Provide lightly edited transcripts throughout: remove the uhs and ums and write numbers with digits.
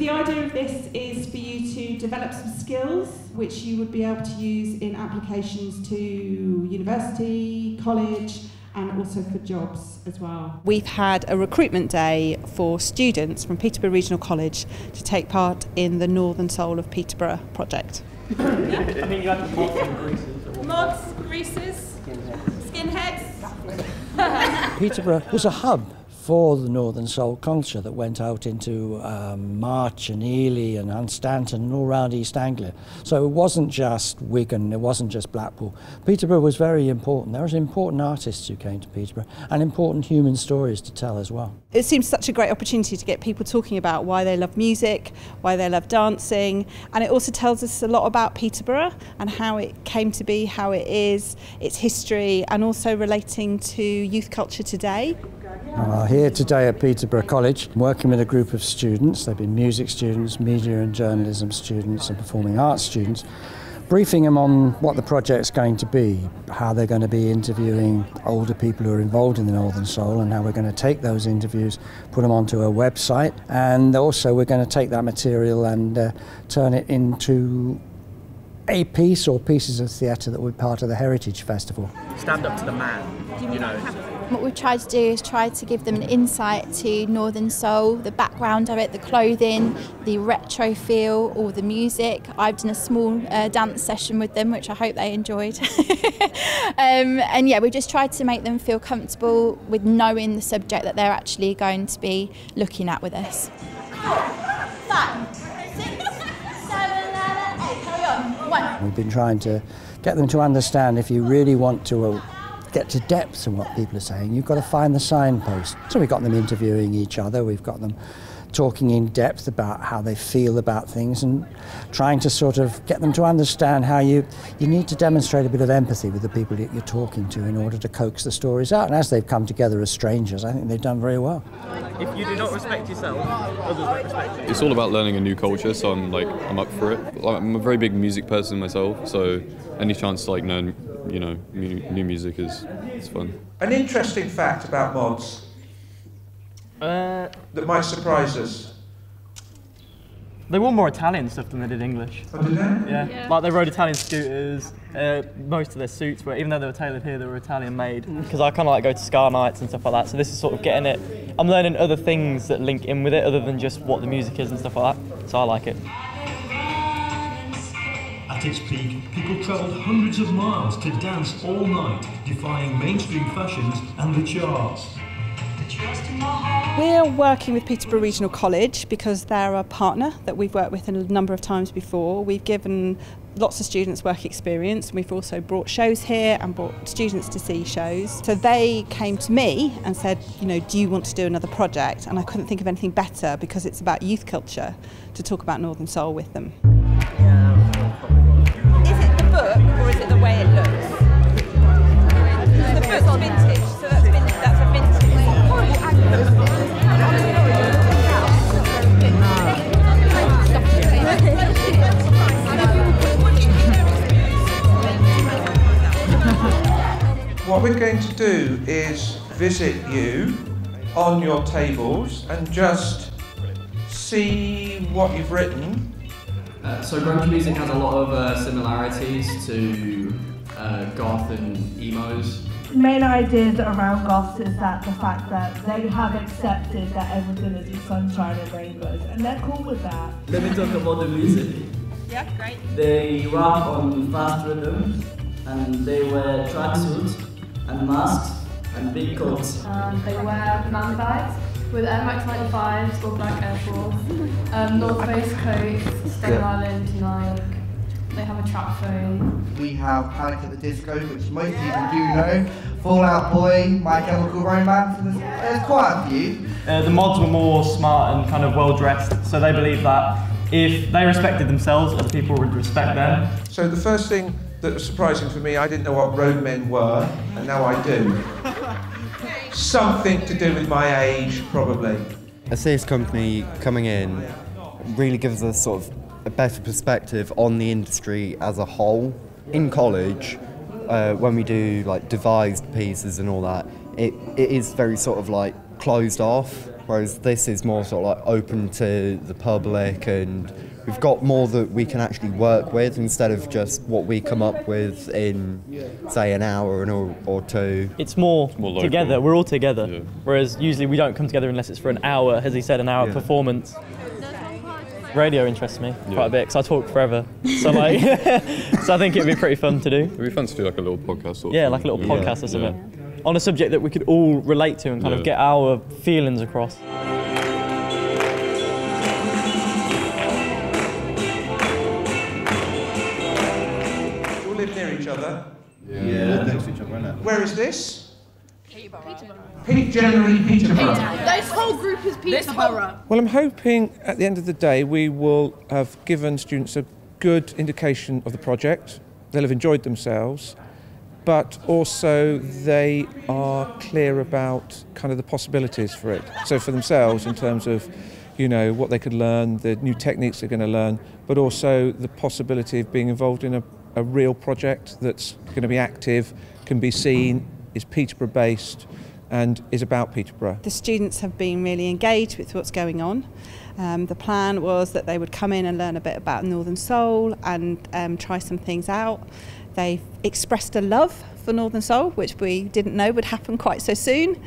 the idea of this is for you to develop some skills which you would be able to use in applications to university, college, and also for jobs as well. We've had a recruitment day for students from Peterborough Regional College to take part in the Northern Soul of Peterborough project. I mean, you had the mods and greases. Mods, greases, skinheads. Peterborough was a hub for the Northern Soul culture that went out into March and Ely and Hunstanton and all round East Anglia. So it wasn't just Wigan, it wasn't just Blackpool. Peterborough was very important. There was important artists who came to Peterborough and important human stories to tell as well. It seems such a great opportunity to get people talking about why they love music, why they love dancing, and it also tells us a lot about Peterborough and how it came to be, how it is, its history, and also relating to youth culture today. Here today at Peterborough College, working with a group of students. They've been music students, media and journalism students and performing arts students, briefing them on what the project's going to be, how they're going to be interviewing older people who are involved in the Northern Soul and how we're going to take those interviews, put them onto a website, and also we're going to take that material and turn it into a piece or pieces of theatre that were part of the Heritage Festival. Stand up to the man, you know. What we've tried to do is try to give them an insight to Northern Soul, the background of it, the clothing, the retro feel, all the music. I've done a small dance session with them, which I hope they enjoyed. And yeah, we've just tried to make them feel comfortable with knowing the subject that they're actually going to be looking at with us. 4, 5, 6, 7, 8, carry on. 1. We've been trying to get them to understand if you really want to get to depths in what people are saying, you've got to find the signpost. So we've got them interviewing each other, we've got them talking in depth about how they feel about things and trying to sort of get them to understand how you need to demonstrate a bit of empathy with the people that you're talking to in order to coax the stories out. And as they've come together as strangers, I think they've done very well. If you do not respect yourself, others won't respect you. It's all about learning a new culture, so I'm up for it. I'm a very big music person myself, so any chance to learn new music is fun. An interesting fact about mods that might surprise us. They wore more Italian stuff than they did English. Oh, did they? Yeah. Like they rode Italian scooters. Most of their suits were, even though they were tailored here, they were Italian made. Because I kind of go to Scar nights and stuff like that. So this is sort of getting it. I'm learning other things that link in with it, other than just what the music is and stuff like that. So I like it. At its peak, people travelled hundreds of miles to dance all night, defying mainstream fashions and the charts. We're working with Peterborough Regional College because they're a partner that we've worked with a number of times before. We've given lots of students work experience. We've also brought shows here and brought students to see shows. So they came to me and said, do you want to do another project? And I couldn't think of anything better because it's about youth culture to talk about Northern Soul with them. Is it the book or is it the way it looks? The book's vintage, so that's a vintage. What we're going to do is visit you on your tables and just see what you've written. So grunge music has a lot of similarities to goth and emos. The main ideas around goths is that the fact that they have accepted that everything is sunshine and rainbows, and they're cool with that. Let me talk about the music. Yeah, great. They rap on fast rhythms, and they wear tracksuits and masks and big coats. They wear man bags with Air Max 95s or black Air Force, North Face coats, Stone Island, Nike. They have a trap phone. We have Panic at the Disco, which most people do know, Fall Out Boy, My Chemical Romance, and there's quite a few. The mods were more smart and kind of well dressed, so they believe that if they respected themselves, other people would respect them. So the first thing that was surprising for me, I didn't know what roadmen were, and now I do. Something to do with my age, probably. A serious company coming in really gives us sort of a better perspective on the industry as a whole. In college, when we do devised pieces and all that, it is very sort of closed off, whereas this is more sort of like open to the public, and we've got more that we can actually work with instead of just what we come up with in, say, an hour or two. It's more local. together, we're all together, whereas usually we don't come together unless it's for an hour, as he said, an hour performance. Radio interests me quite a bit because I talk forever, so like, so I think it'd be pretty fun to do. It'd be fun to do like a little podcast. Sort yeah, of like a little thing. podcast or something, on a subject that we could all relate to and kind of get our feelings across. You all live near each other? Yeah, next to each other, innit? Where is this? Generally Peterborough. This whole group is Peterborough. Well, I'm hoping at the end of the day we will have given students a good indication of the project. They'll have enjoyed themselves, but also they are clear about kind of the possibilities for it. So for themselves, in terms of, you know, what they could learn, the new techniques they're going to learn, but also the possibility of being involved in a real project that's going to be active, can be seen, is Peterborough based, and is about Peterborough. The students have been really engaged with what's going on. The plan was that they would come in and learn a bit about Northern Soul and try some things out. They've expressed a love for Northern Soul, which we didn't know would happen quite so soon.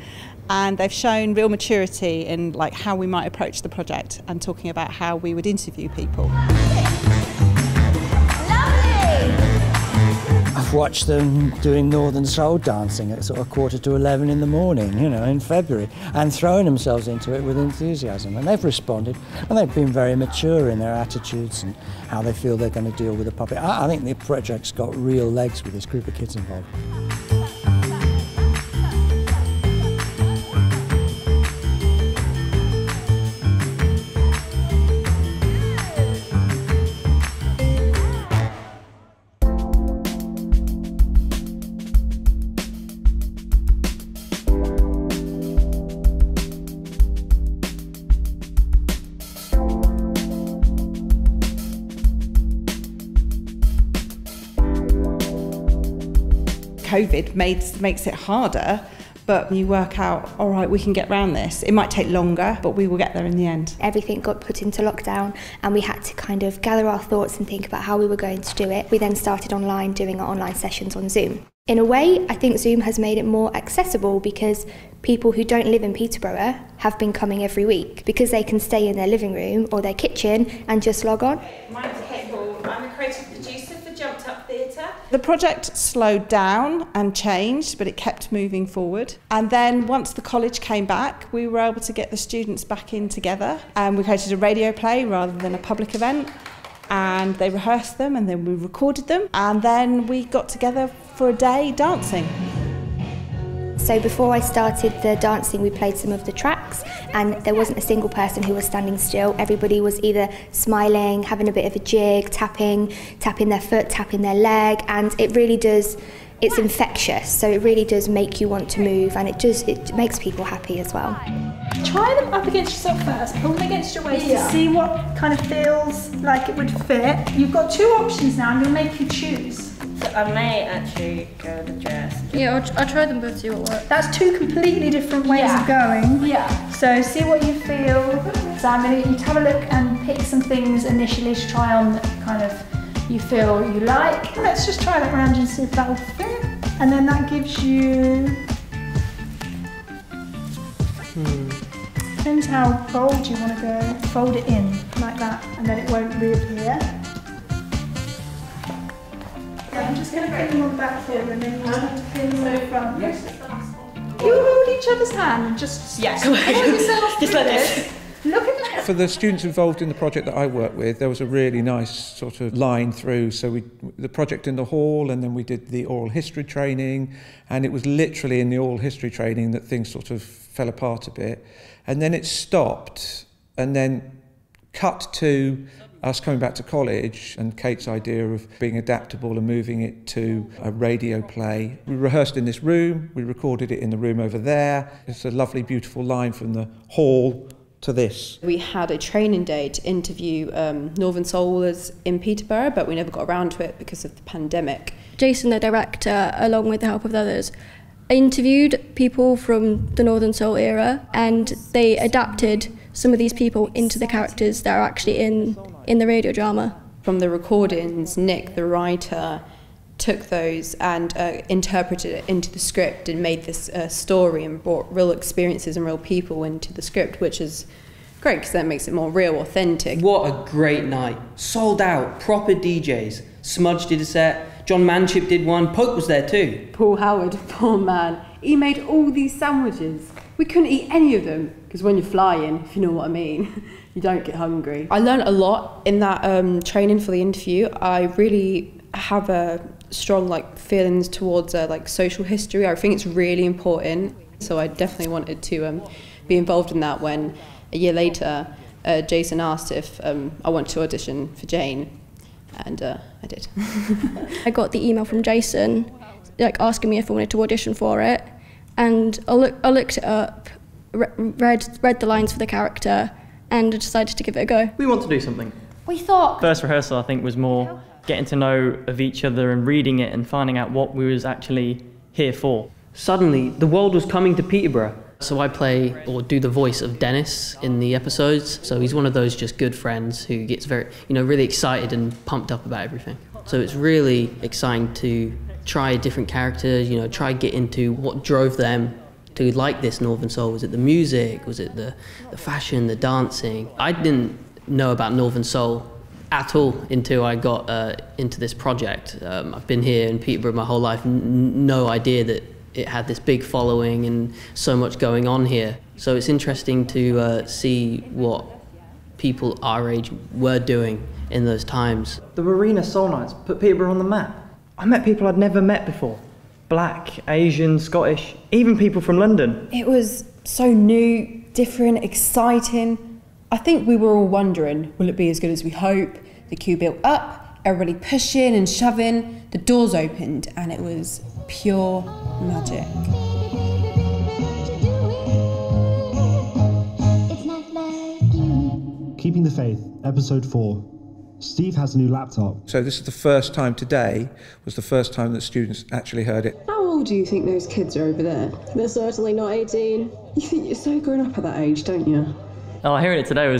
And they've shown real maturity in like how we might approach the project and talking about how we would interview people. I've watched them doing Northern Soul dancing at sort of 11:15 in the morning, you know, in February, and throwing themselves into it with enthusiasm. And they've responded, and they've been very mature in their attitudes and how they feel they're going to deal with the puppet. I think the project's got real legs with this group of kids involved. COVID makes it harder, but you work out, all right, we can get around this. It might take longer, but we will get there in the end. Everything got put into lockdown and we had to kind of gather our thoughts and think about how we were going to do it. We then started doing our online sessions on Zoom. In a way, I think Zoom has made it more accessible because people who don't live in Peterborough have been coming every week because they can stay in their living room or their kitchen and just log on. My name's Kate Hall. I'm the creative producer for Jumped Up Theatre. The project slowed down and changed, but it kept moving forward. And then once the college came back, we were able to get the students back in together. And we created a radio play rather than a public event. And they rehearsed them and then we recorded them. And then we got together for a day dancing. So before I started the dancing, we played some of the tracks and there wasn't a single person who was standing still. Everybody was either smiling, having a bit of a jig, tapping their foot, tapping their leg, and it really does, it's infectious, so it really does make you want to move, and it makes people happy as well. Try them up against yourself first, pull them against your waist to see what kind of feels like it would fit. You've got two options now, I'm going to make you choose. So I may actually go with the dress. Yeah, I'll try them both, see what works. That's two completely different ways of going. Yeah. So see what you feel. So I'm going to you have a look and pick some things initially to try on that kind of you feel you like. Let's just try that around and see if that will fit. And then that gives you... Depends how bold you want to go. Fold it in like that and then it won't reappear. I'm just going to pin them on the back foot and then you just have to pin them on the front. You hold each other's hand and just hold yourself just like this. Look at that. For the students involved in the project that I work with, there was a really nice sort of line through. So the project in the hall, and then we did the oral history training, and it was literally in the oral history training that things sort of fell apart a bit. And then it stopped, and then cut to us coming back to college and Kate's idea of being adaptable and moving it to a radio play. We rehearsed in this room, we recorded it in the room over there. It's a lovely, beautiful line from the hall to this. We had a training day to interview Northern Soulers in Peterborough, but we never got around to it because of the pandemic. Jason, the director, along with the help of the others, I interviewed people from the Northern Soul era, and they adapted some of these people into the characters that are actually in the radio drama. From the recordings, Nick, the writer, took those and interpreted it into the script and made this story and brought real experiences and real people into the script, which is great because that makes it more real, authentic. What a great night. Sold out, proper DJs. Smudge did a set, John Manship did one, Pope was there too. Paul Howard, poor man, he made all these sandwiches. We couldn't eat any of them because when you're flying, if you know what I mean, you don't get hungry. I learned a lot in that training for the interview. I really have a strong feelings towards social history. I think it's really important. So I definitely wanted to be involved in that when a year later Jason asked if I wanted to audition for Jane, and I did. I got the email from Jason asking me if I wanted to audition for it, and I looked it up, read the lines for the character, and decided to give it a go. We want to do something. We thought... First rehearsal, I think, was more getting to know of each other and reading it and finding out what we was actually here for. Suddenly, the world was coming to Peterborough. So I play or do the voice of Dennis in the episodes. So he's one of those just good friends who gets very, really excited and pumped up about everything. So it's really exciting to try a different character, try get into what drove them to like this Northern Soul. Was it the music? Was it the fashion, the dancing? I didn't know about Northern Soul at all until I got into this project. I've been here in Peterborough my whole life, no idea that it had this big following and so much going on here. So it's interesting to see what people our age were doing in those times. The Marina Soul Nights put Peterborough on the map. I met people I'd never met before. Black, Asian, Scottish, even people from London. It was so new, different, exciting. I think we were all wondering, will it be as good as we hope? The queue built up, everybody pushing and shoving, the doors opened, and it was pure magic. Keeping the Faith, episode 4. Steve has a new laptop. So this is the first time today, was the first time that students actually heard it. How old do you think those kids are over there? They're certainly not 18. You think you're so grown up at that age, don't you? Oh, hearing it today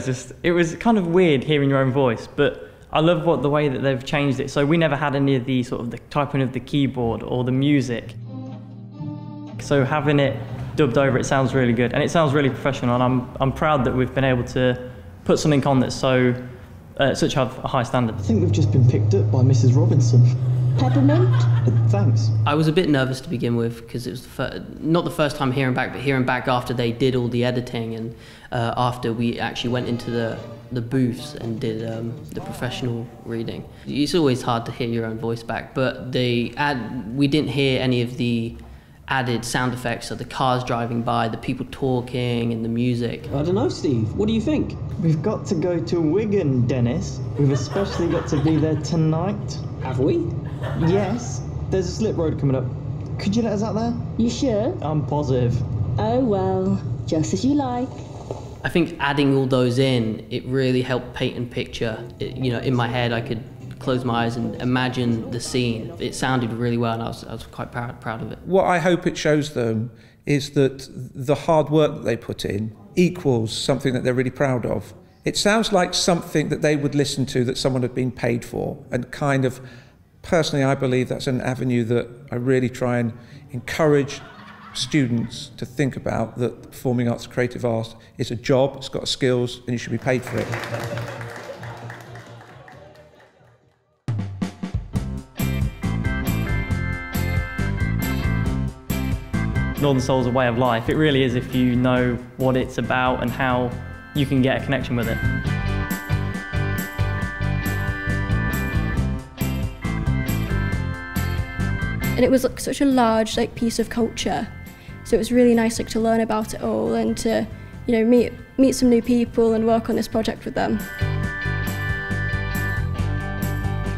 it was kind of weird hearing your own voice, but I love the way that they've changed it. So we never had any of the the typing of the keyboard or the music. So having it dubbed over, it sounds really good and it sounds really professional, and I'm proud that we've been able to put something on that's such a high standard. I think we've just been picked up by Mrs. Robinson. Peppermint? Thanks. I was a bit nervous to begin with because it was not the first time hearing back, but hearing back after they did all the editing and after we actually went into the booths and did the professional reading. It's always hard to hear your own voice back, but we didn't hear any of the added sound effects of the cars driving by, the people talking and the music. I don't know, Steve. What do you think? We've got to go to Wigan, Dennis. We've especially got to be there tonight. Have we? Yes. There's a slip road coming up. Could you let us out there? You sure? I'm positive. Oh well, just as you like. I think adding all those in, it really helped paint a picture. In my head I could close my eyes and imagine the scene. It sounded really well and I was quite proud of it. What I hope it shows them is that the hard work that they put in equals something that they're really proud of. It sounds like something that they would listen to that someone had been paid for, and kind of, personally I believe that's an avenue that I really try and encourage students to think about, that performing arts, creative art is a job, it's got skills, and you should be paid for it. Northern Soul's a way of life. It really is, if you know what it's about and how you can get a connection with it. And it was such a large piece of culture, so it was really nice to learn about it all and to meet some new people and work on this project with them.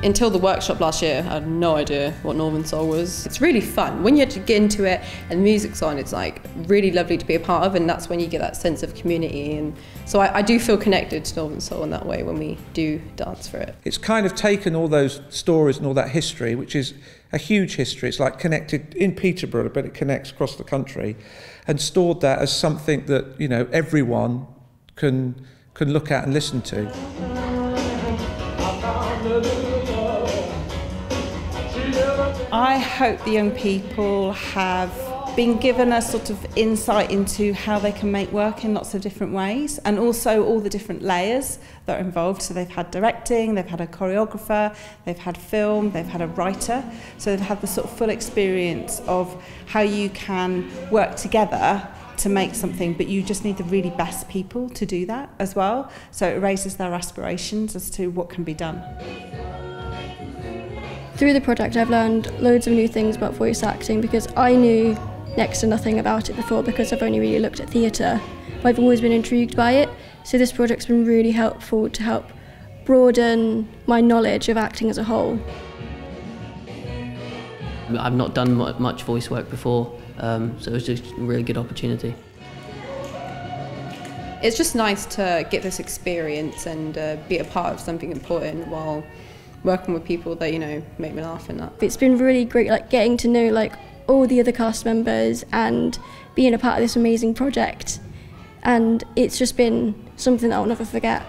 Until the workshop last year, I had no idea what Northern Soul was. It's really fun. When you actually get into it and the music's on, it's like really lovely to be a part of, and that's when you get that sense of community. And so I do feel connected to Northern Soul in that way when we do dance for it. It's kind of taken all those stories and all that history, which is a huge history. It's like connected in Peterborough, but it connects across the country, and stored that as something that, you know, everyone can look at and listen to. I hope the young people have been given a sort of insight into how they can make work in lots of different ways, and also all the different layers that are involved. So they've had directing, they've had a choreographer, they've had film, they've had a writer. So they've had the sort of full experience of how you can work together to make something, but you just need the really best people to do that as well. So it raises their aspirations as to what can be done. Through the project I've learned loads of new things about voice acting, because I knew next to nothing about it before because I've only really looked at theatre, but I've always been intrigued by it. So this project's been really helpful to help broaden my knowledge of acting as a whole. I've not done much voice work before, so it was just a really good opportunity. It's just nice to get this experience and be a part of something important while working with people that, you know, make me laugh and that. It's been really great, like getting to know like all the other cast members and being a part of this amazing project, and it's just been something that I'll never forget.